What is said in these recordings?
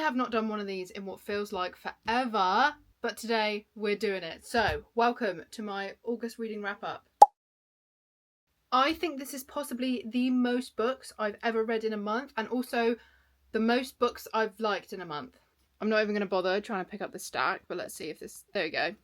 have not done one of these in what feels like forever, but today we're doing it. So, welcome to my August reading wrap-up. I think this is possibly the most books I've ever read in a month, and also the most books I've liked in a month. I'm not even going to bother trying to pick up the stack, but let's see if this... There we go.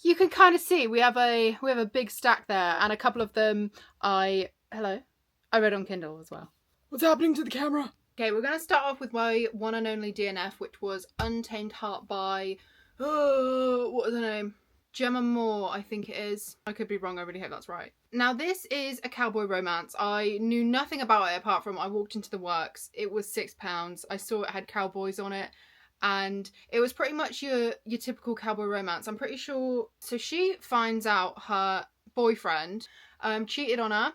You can kind of see we have a big stack there, and a couple of them I read on Kindle as well. What's happening to the camera? Okay, we're going to start off with my one and only DNF, which was Untamed Heart by... Oh, what was her name? Gemma Moore, I think it is. I could be wrong, I really hope that's right. Now, this is a cowboy romance. I knew nothing about it apart from I walked into the works. It was £6. I saw it had cowboys on it. And it was pretty much your typical cowboy romance. I'm pretty sure... So she finds out her boyfriend cheated on her.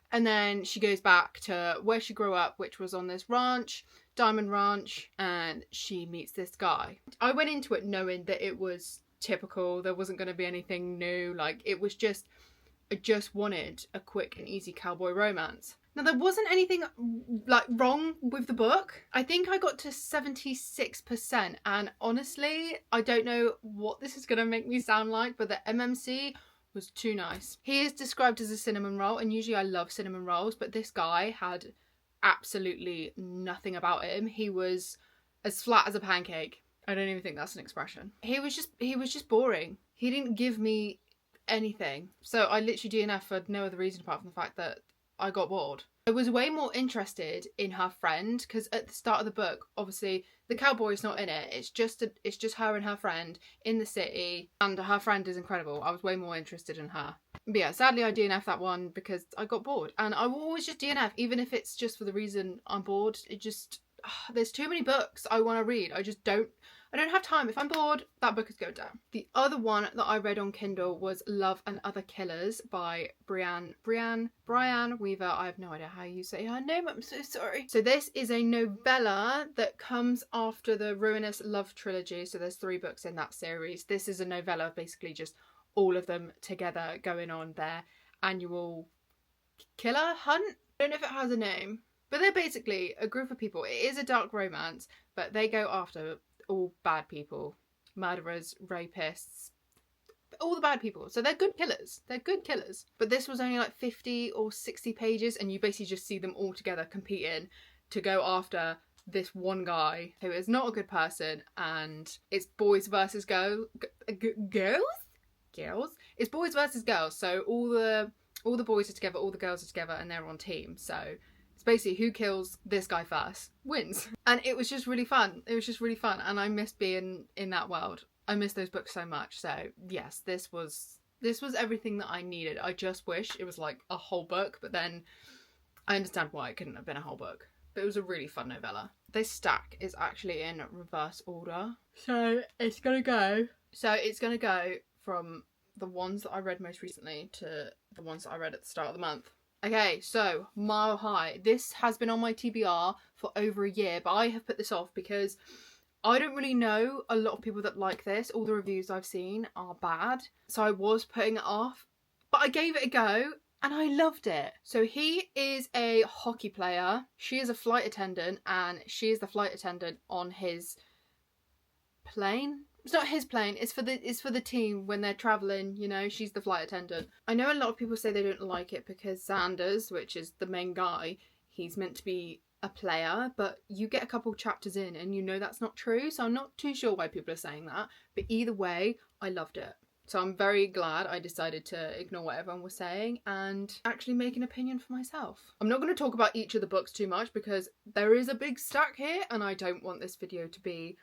And then she goes back to where she grew up, which was on this ranch, Diamond Ranch, and she meets this guy. I went into it knowing that it was typical. There wasn't going to be anything new. Like, it was just... I just wanted a quick and easy cowboy romance. Now, there wasn't anything like wrong with the book. I think I got to 76%, and honestly, I don't know what this is going to make me sound like, but the MMC was too nice. He is described as a cinnamon roll, and usually I love cinnamon rolls, but this guy had absolutely nothing about him. He was as flat as a pancake. I don't even think that's an expression. He was just boring. He didn't give me anything. So I literally DNF for no other reason apart from the fact that I got bored. I was way more interested in her friend, because at the start of the book, obviously the cowboy's not in it. It's just her and her friend in the city, and her friend is incredible. I was way more interested in her. But yeah, sadly I DNF that one because I got bored, and I will always just DNF even if it's just for the reason I'm bored. It just there's too many books I want to read. I don't have time. If I'm bored, that book is going down. The other one that I read on Kindle was Love and Other Killers by Brianne Weaver. I have no idea how you say her name. I'm so sorry. So this is a novella that comes after the Ruinous Love trilogy. So there's 3 books in that series. This is a novella, basically just all of them together going on their annual killer hunt. I don't know if it has a name, but they're basically a group of people. It is a dark romance, but they go after all bad people, murderers, rapists, all the bad people. So they're good killers. They're good killers. But this was only like 50 or 60 pages, and you basically just see them all together competing to go after this one guy who is not a good person, and it's boys versus girls. It's boys versus girls. So all the boys are together, all the girls are together, and they're on teams. So basically who kills this guy first wins. And it was just really fun. It was just really fun, and I missed being in that world. I miss those books so much. So yes, this was everything that I needed. I just wish it was like a whole book, but then I understand why it couldn't have been a whole book. But it was a really fun novella. This stack is actually in reverse order, so it's gonna go from the ones that I read most recently to the ones that I read at the start of the month. Okay, so Mile High. This has been on my TBR for over a year, but I have put this off because I don't really know a lot of people that like this. All the reviews I've seen are bad, so I was putting it off. But I gave it a go, and I loved it. So he is a hockey player. She is a flight attendant, and she is the flight attendant on his plane. It's not his plane, it's for the team when they're travelling, you know, she's the flight attendant. I know a lot of people say they don't like it because Xanders, which is the main guy, he's meant to be a player, but you get a couple chapters in and you know that's not true, so I'm not too sure why people are saying that, but either way, I loved it. So I'm very glad I decided to ignore what everyone was saying and actually make an opinion for myself. I'm not going to talk about each of the books too much because there is a big stack here and I don't want this video to be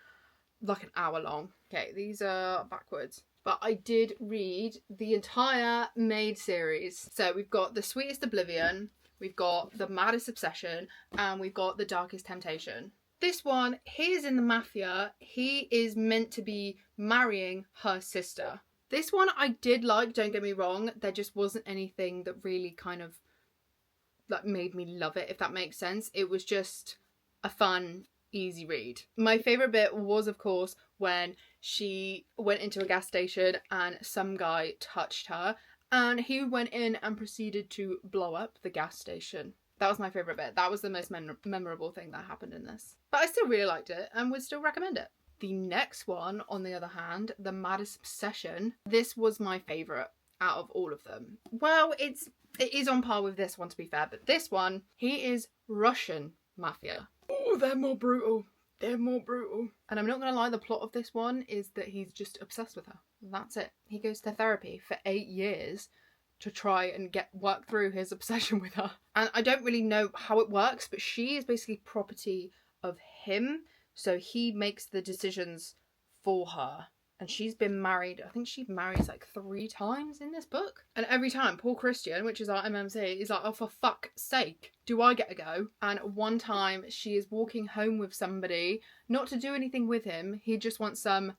like an hour long. Okay, these are backwards. But I did read the entire Maid series. So we've got The Sweetest Oblivion, we've got The Maddest Obsession, and we've got The Darkest Temptation. This one, he is in the mafia. He is meant to be marrying her sister. This one I did like, don't get me wrong. There just wasn't anything that really kind of like made me love it, if that makes sense. It was just a fun, easy read. My favourite bit was, of course, when she went into a gas station and some guy touched her and he went in and proceeded to blow up the gas station. That was my favourite bit. That was the most memorable thing that happened in this. But I still really liked it and would still recommend it. The next one, on the other hand, The Maddest Obsession. This was my favourite out of all of them. Well, it is on par with this one, to be fair, but this one, he is Russian mafia. Oh, they're more brutal. They're more brutal. And I'm not going to lie, the plot of this one is that he's just obsessed with her. That's it. He goes to therapy for 8 years to try and work through his obsession with her. And I don't really know how it works, but she is basically property of him. So he makes the decisions for her. And she's been married, I think she marries like 3 times in this book. And every time, poor Christian, which is our MMC, is like, oh, for fuck's sake, do I get to go? And one time she is walking home with somebody, not to do anything with him, he just wants some.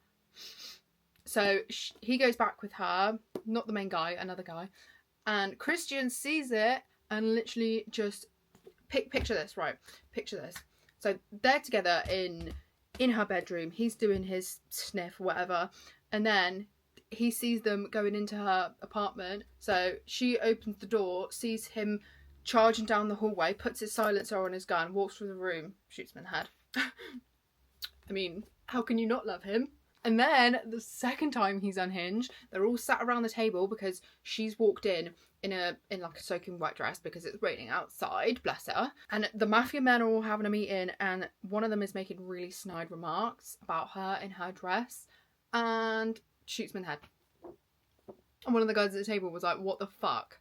So he goes back with her, not the main guy, another guy. And Christian sees it and literally just, picture this, right? Picture this. So they're together in her bedroom, he's doing his sniff or whatever, and then he sees them going into her apartment. So she opens the door, sees him charging down the hallway, puts his silencer on his gun, walks through the room, shoots him in the head. I mean, how can you not love him? And then the second time he's unhinged, they're all sat around the table because she's walked in like a soaking wet dress because it's raining outside, bless her. And the mafia men are all having a meeting, and one of them is making really snide remarks about her in her dress and shoots him in the head. And one of the guys at the table was like, what the fuck?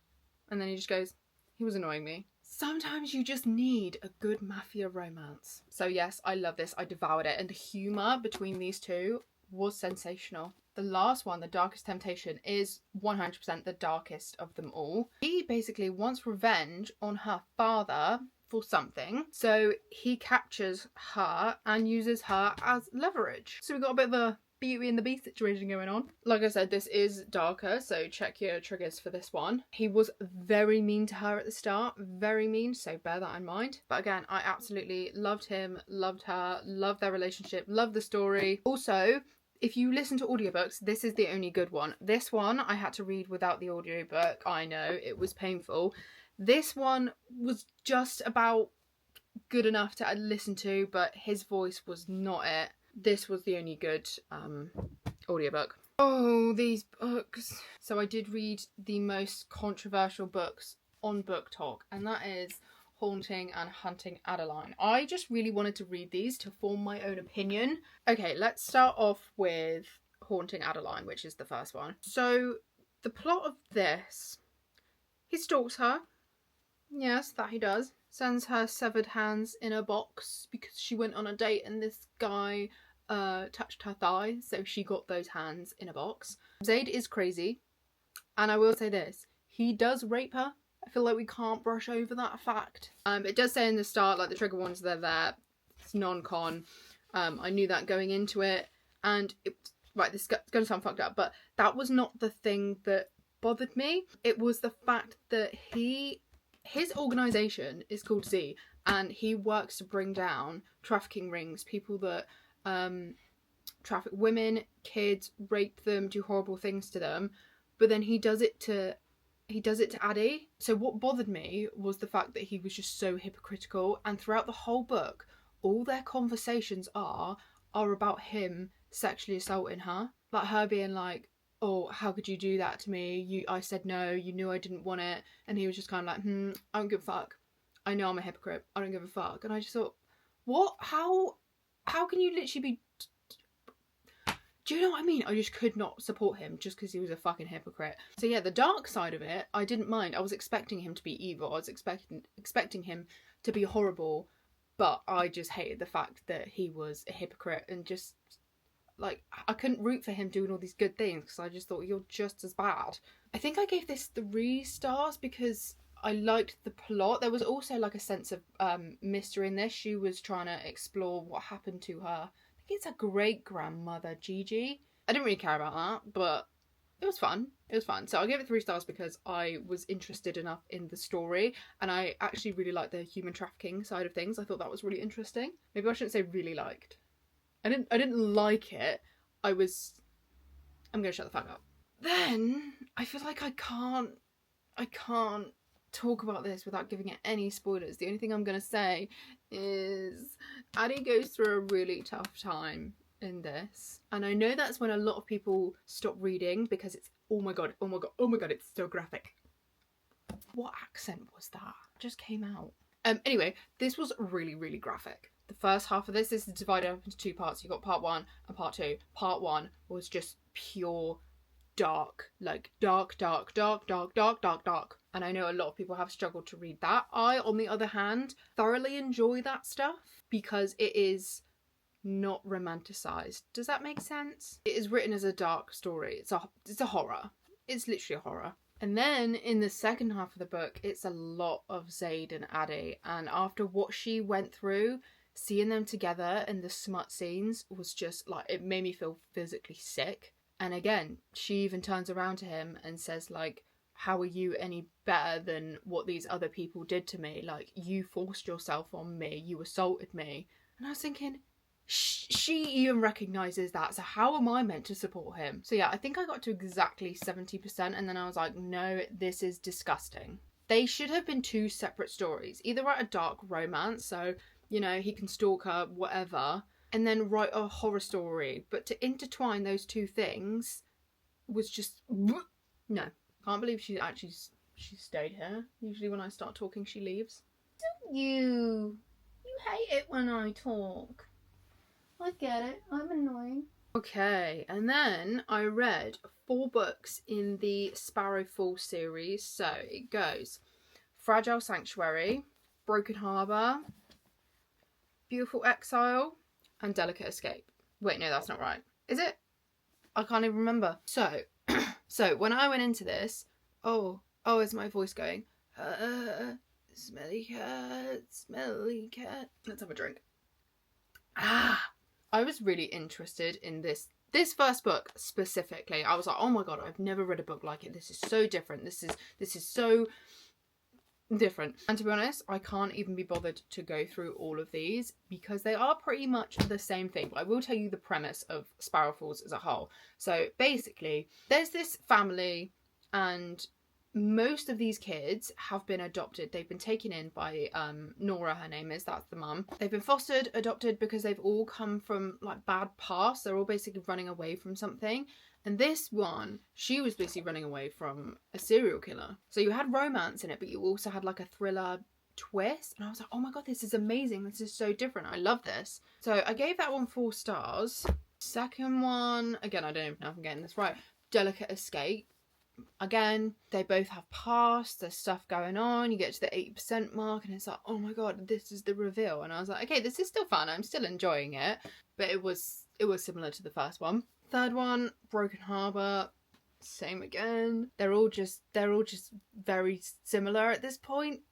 And then he just goes, he was annoying me. Sometimes you just need a good mafia romance. So yes, I love this. I devoured it. And the humour between these two was sensational. The last one, The Darkest Temptation, is 100% the darkest of them all. He basically wants revenge on her father for something, so he captures her and uses her as leverage. So we've got a bit of a Beauty and the Beast situation going on. Like I said, this is darker, so check your triggers for this one. He was very mean to her at the start, very mean, so bear that in mind. But again, I absolutely loved him, loved her, loved their relationship, loved the story. Also, if you listen to audiobooks, this is the only good one. This one I had to read without the audiobook. I know, it was painful. This one was just about good enough to listen to, but his voice was not it. This was the only good audiobook. Oh, these books. So I did read the most controversial books on Book Talk, and that is Haunting and Hunting Adeline. I just really wanted to read these to form my own opinion. Okay, let's start off with Haunting Adeline, which is the first one. So the plot of this, he stalks her. Yes, that he does. Sends her severed hands in a box because she went on a date and this guy touched her thigh, so she got those hands in a box. Zaid is crazy, and I will say this, he does rape her. I feel like we can't brush over that fact. It does say in the start, like, the trigger warnings, they're there. It's non-con. I knew that going into it, and right, this is going to sound fucked up, but that was not the thing that bothered me. It was the fact that his organisation is called Z, and he works to bring down trafficking rings, people that traffic women, kids, rape them, do horrible things to them, but then he does it to Addie. So what bothered me was the fact that he was just so hypocritical, and throughout the whole book, all their conversations are about him sexually assaulting her. Like her being like, oh, how could you do that to me? I said no, you knew I didn't want it. And he was just kind of like, I don't give a fuck. I know I'm a hypocrite. I don't give a fuck. And I just thought, what? How can you literally be... Do you know what I mean? I just could not support him just because he was a fucking hypocrite. So yeah, the dark side of it, I didn't mind. I was expecting him to be evil. I was expecting him to be horrible. But I just hated the fact that he was a hypocrite and just... like, I couldn't root for him doing all these good things because I just thought, you're just as bad. I think I gave this 3 stars because I liked the plot. There was also like a sense of mystery in this. She was trying to explore what happened to her. I think it's her great-grandmother, Gigi. I didn't really care about that, but it was fun. It was fun. So I gave it 3 stars because I was interested enough in the story, and I actually really liked the human trafficking side of things. I thought that was really interesting. Maybe I shouldn't say really liked. I didn't like it. I'm gonna shut the fuck up. Then I feel like I can't talk about this without giving it any spoilers. The only thing I'm going to say is Addie goes through a really tough time in this. And I know that's when a lot of people stop reading because it's, oh my god, oh my god, oh my god, it's so graphic. What accent was that? Just came out. Anyway, this was really, really graphic. The first half of this is divided up into 2 parts. You got part 1 and part 2. Part 1 was just pure dark, like dark. And I know a lot of people have struggled to read that. I, on the other hand, thoroughly enjoy that stuff because it is not romanticized. Does that make sense? It is written as a dark story. It's a horror. It's literally a horror. And then in the second half of the book, it's a lot of Zaid and Addie. And after what she went through, seeing them together in the smut scenes was just like, it made me feel physically sick. And again, she even turns around to him and says like, how are you any better than what these other people did to me? Like, you forced yourself on me, you assaulted me. And I was thinking, she even recognises that, so how am I meant to support him? So yeah, I think I got to exactly 70% and then I was like, no, this is disgusting. They should have been 2 separate stories. Either write a dark romance, so, you know, he can stalk her, whatever, and then write a horror story. But to intertwine those 2 things was just... No. Can't believe she stayed here. Usually when I start talking, she leaves. Don't you? You hate it when I talk. I get it. I'm annoying. Okay, and then I read 4 books in the Sparrowfall series. So it goes Fragile Sanctuary, Broken Harbour, Beautiful Exile, and Delicate Escape. Wait, no, that's not right. Is it? I can't even remember. So when I went into this, is my voice going? Smelly cat. Let's have a drink. I was really interested in this first book specifically. I was like, oh my god, I've never read a book like it. This is so different. This is so different. And to be honest, I can't even be bothered to go through all of these because they are pretty much the same thing. But I will tell you the premise of Sparrow Falls as a whole. So basically, there's this family and most of these kids have been adopted. They've been taken in by Nora, her name is, that's the mum. They've been fostered, adopted because they've all come from like bad pasts. They're all basically running away from something. And this one, she was basically running away from a serial killer. So you had romance in it, but you also had like a thriller twist. And I was like, oh my god, this is amazing. This is so different. I love this. So I gave that one 4 stars. Second one, again, I don't even know if I'm getting this right. Delicate Escape. Again, they both have past, there's stuff going on, you get to the 80% mark and it's like, oh my god, this is the reveal. And I was like, okay, this is still fun, I'm still enjoying it. But it was similar to the first one. Third one, Broken Harbour, same again. They're all just very similar at this point.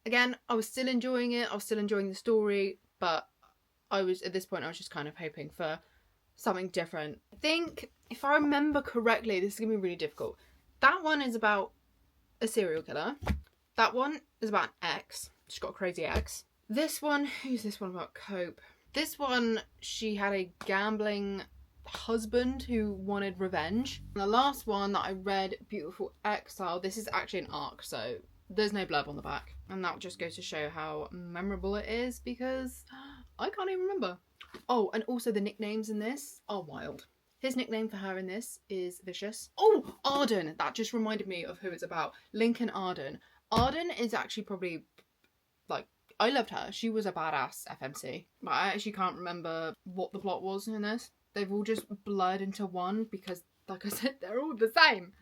Again, I was still enjoying it, I was still enjoying the story, but at this point I was just kind of hoping for something different. I think, if I remember correctly, this is going to be really difficult. That one is about a serial killer. That one is about an ex. She's got a crazy ex. This one, who's this one about? Cope. This one, she had a gambling husband who wanted revenge. And the last one that I read, Beautiful Exile, this is actually an arc, so there's no blurb on the back. And that just goes to show how memorable it is because I can't even remember. Oh, and also the nicknames in this are wild. His nickname for her in this is Vicious. Oh, Arden. That just reminded me of who it's about. Lincoln Arden. Arden is actually probably, like, I loved her. She was a badass FMC. But I actually can't remember what the plot was in this. They've all just blurred into one because, like I said, they're all the same.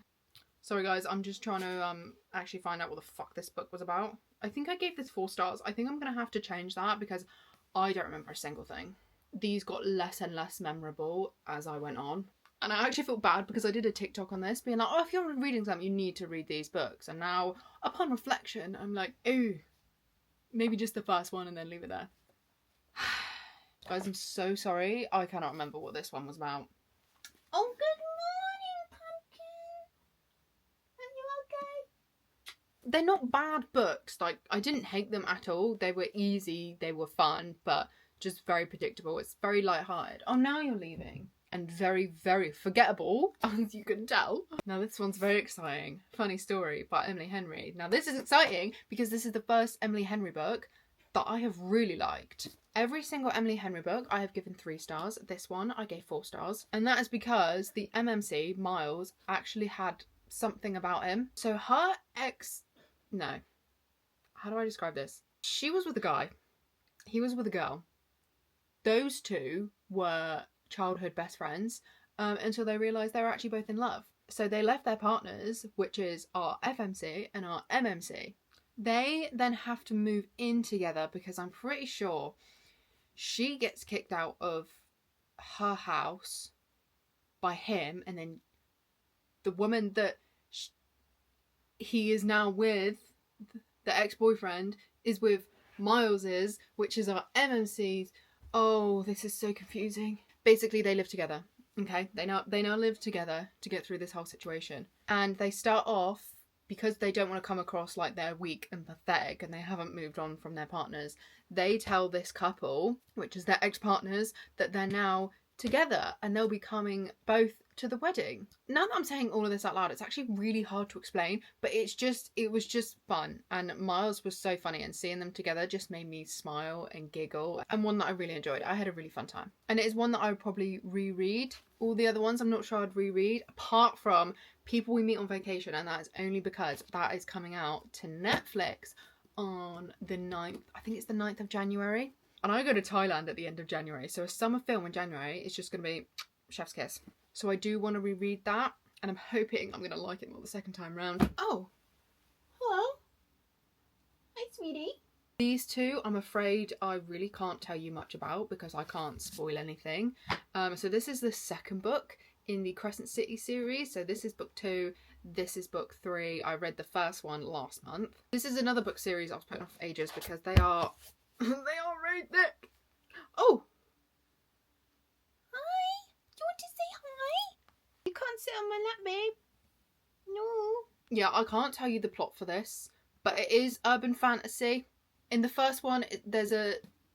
Sorry guys, I'm just trying to actually find out what the fuck this book was about. I think I gave this 4 stars. I think I'm going to have to change that because I don't remember a single thing. These got less and less memorable as I went on. And I actually feel bad because I did a TikTok on this being like, oh, if you're reading something, you need to read these books. And now, upon reflection, I'm like, ooh, maybe just the first one and then leave it there. Guys, I'm so sorry. I cannot remember what this one was about. Oh, good morning, Pumpkin. Are you okay? They're not bad books. Like, I didn't hate them at all. They were easy. They were fun, but just very predictable. It's very lighthearted. Oh, now you're leaving. and very, very forgettable, as you can tell. Now this one's very exciting. Funny story by Emily Henry. Now this is exciting because this is the first Emily Henry book that I have really liked. Every single Emily Henry book I have given 3 stars. This one I gave 4 stars. And that is because the MMC, Miles, actually had something about him. So her ex... No. How do I describe this? She was with a guy. He was with a girl. Those two were childhood best friends until they realised they were actually both in love. So they left their partners, which is our FMC and our MMC. They then have to move in together because I'm pretty sure she gets kicked out of her house by him, and then the woman that he is now with, the ex-boyfriend, is with Miles's, which is our MMC's. Oh, this is so confusing. Basically, they live together. Okay, they now live together to get through this whole situation, and they start off, because they don't want to come across like they're weak and pathetic and they haven't moved on from their partners. They tell this couple, which is their ex-partners, that they're now together and they'll be coming both to the wedding. Now that I'm saying all of this out loud, it's actually really hard to explain, but it was just fun. And Miles was so funny, and seeing them together just made me smile and giggle, and one that I really enjoyed. I had a really fun time. And it is one that I would probably reread. All the other ones I'm not sure I'd reread, apart from People We Meet on Vacation, and that is only because that is coming out to Netflix on the 9th. I think it's the 9th of January. And I go to Thailand at the end of January, so a summer film in January is just going to be chef's kiss. So I do want to reread that, and I'm hoping I'm going to like it more the second time round. Oh, hello. Hi, sweetie. These two, I'm afraid I really can't tell you much about because I can't spoil anything. So this is the second book in the Crescent City series. So this is book 2, this is book 3. I read the first one last month. This is another book series I was putting off for ages because they are they are very thick. Oh! Hi! Do you want to say hi? You can't sit on my lap, babe. No. Yeah, I can't tell you the plot for this, but it is urban fantasy. In the first one,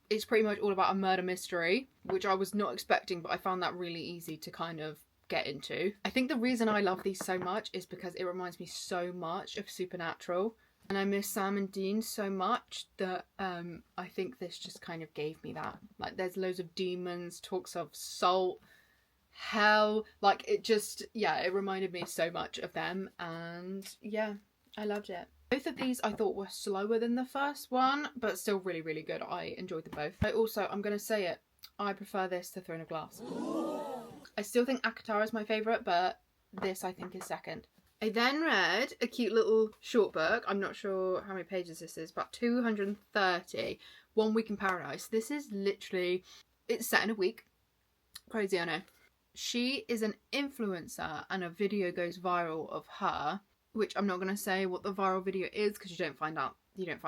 it's pretty much all about a murder mystery, which I was not expecting, but I found that really easy to kind of get into. I think the reason I love these so much is because it reminds me so much of Supernatural. And I miss Sam and Dean so much that I think this just kind of gave me that. Like, there's loads of demons, talks of salt, hell. Like, it just, yeah, it reminded me so much of them. And yeah, I loved it. Both of these I thought were slower than the first one, but still really, really good. I enjoyed them both. I'm going to say it, I prefer this to Throne of Glass. I still think ACOTAR is my favourite, but this I think is second. I then read a cute little short book. I'm not sure how many pages this is, but 230. 1 Week in Paradise. This is literally, it's set in a week. Crazy, I know. She is an influencer and a video goes viral of her, which I'm not going to say what the viral video is because you don't find that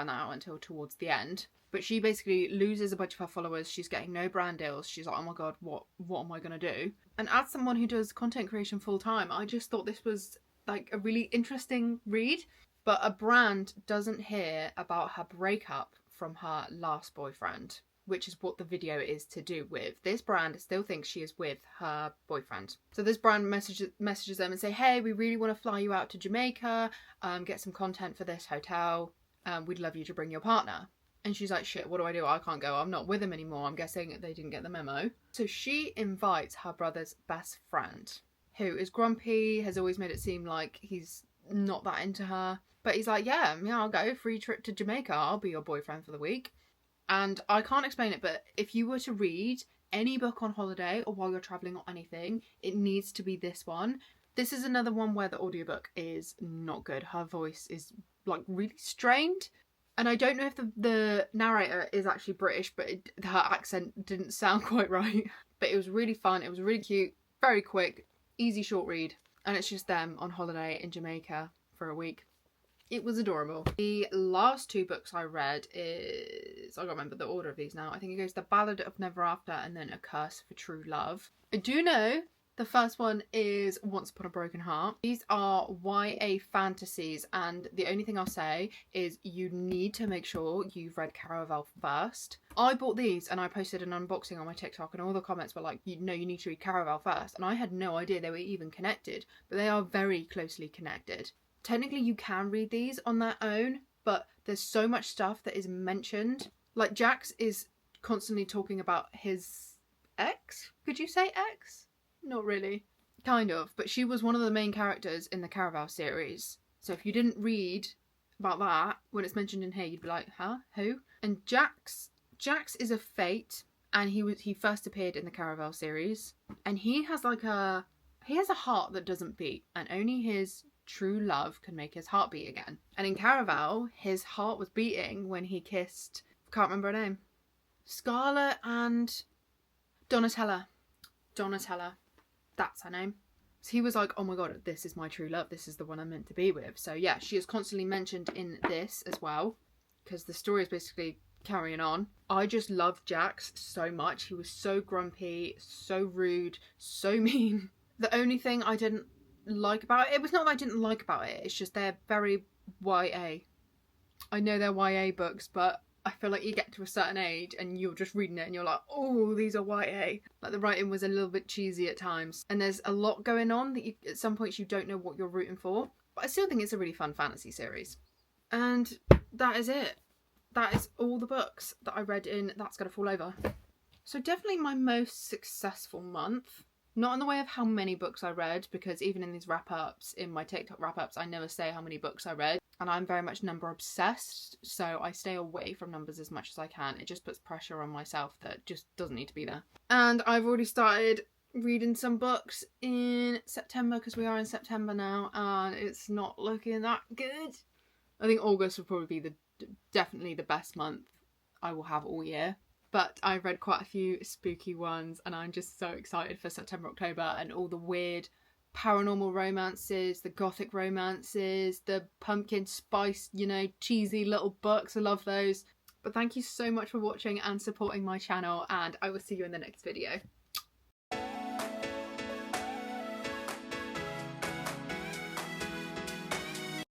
out until towards the end. But she basically loses a bunch of her followers. She's getting no brand deals. She's like, oh my god, what am I going to do? And as someone who does content creation full time, I just thought this was like a really interesting read. But a brand doesn't hear about her breakup from her last boyfriend, which is what the video is to do with. This brand still thinks she is with her boyfriend. So this brand messages them and say, hey, we really want to fly you out to Jamaica, get some content for this hotel. We'd love you to bring your partner. And she's like, shit, what do? I can't go. I'm not with him anymore. I'm guessing they didn't get the memo. So she invites her brother's best friend, who is grumpy, has always made it seem like he's not that into her. But he's like, yeah, I'll go. Free trip to Jamaica. I'll be your boyfriend for the week. And I can't explain it, but if you were to read any book on holiday or while you're travelling or anything, it needs to be this one. This is another one where the audiobook is not good. Her voice is like really strained. And I don't know if the narrator is actually British, but her accent didn't sound quite right. But it was really fun. It was really cute, very quick, easy short read. And it's just them on holiday in Jamaica for a week. It was adorable. The last 2 books I read is, I can't remember the order of these now. I think it goes The Ballad of Never After and then A Curse for True Love. I do know The first one is Once Upon a Broken Heart. These are YA fantasies, and the only thing I'll say is you need to make sure you've read Caraval first. I bought these and I posted an unboxing on my TikTok, and all the comments were like, you need to read Caraval first. And I had no idea they were even connected, but they are very closely connected. Technically you can read these on their own, but there's so much stuff that is mentioned. Like Jax is constantly talking about his ex? Could you say ex? Not really. Kind of, but she was one of the main characters in the Caraval series. So if you didn't read about that, when it's mentioned in here, you'd be like, huh? Who? And Jax is a fate, and he first appeared in the Caraval series, and he has a heart that doesn't beat, and only his true love can make his heart beat again. And in Caraval, his heart was beating when he kissed, can't remember her name, Scarlet and Donatella. That's her name. So he was like, oh my god, this is my true love. This is the one I'm meant to be with. So yeah, she is constantly mentioned in this as well, because the story is basically carrying on. I just loved Jax so much. He was so grumpy, so rude, so mean. The only thing I didn't like about it was not that I didn't like about it, it's just they're very YA. I know they're YA books, but I feel like you get to a certain age and you're just reading it and you're like, oh, these are YA. Like the writing was a little bit cheesy at times, and there's a lot going on that at some points you don't know what you're rooting for. But I still think it's a really fun fantasy series. And that is it. That is all the books that I read in That's Gonna Fall Over. So definitely my most successful month. Not in the way of how many books I read, because even in these wrap-ups, in my TikTok wrap-ups, I never say how many books I read. And I'm very much number obsessed, so I stay away from numbers as much as I can. It just puts pressure on myself that just doesn't need to be there. And I've already started reading some books in September, because we are in September now, and it's not looking that good. I think August will probably be definitely the best month I will have all year. But I've read quite a few spooky ones, and I'm just so excited for September, October, and all the weird paranormal romances, the gothic romances, the pumpkin spice, cheesy little books. I love those. But thank you so much for watching and supporting my channel, and I will see you in the next video.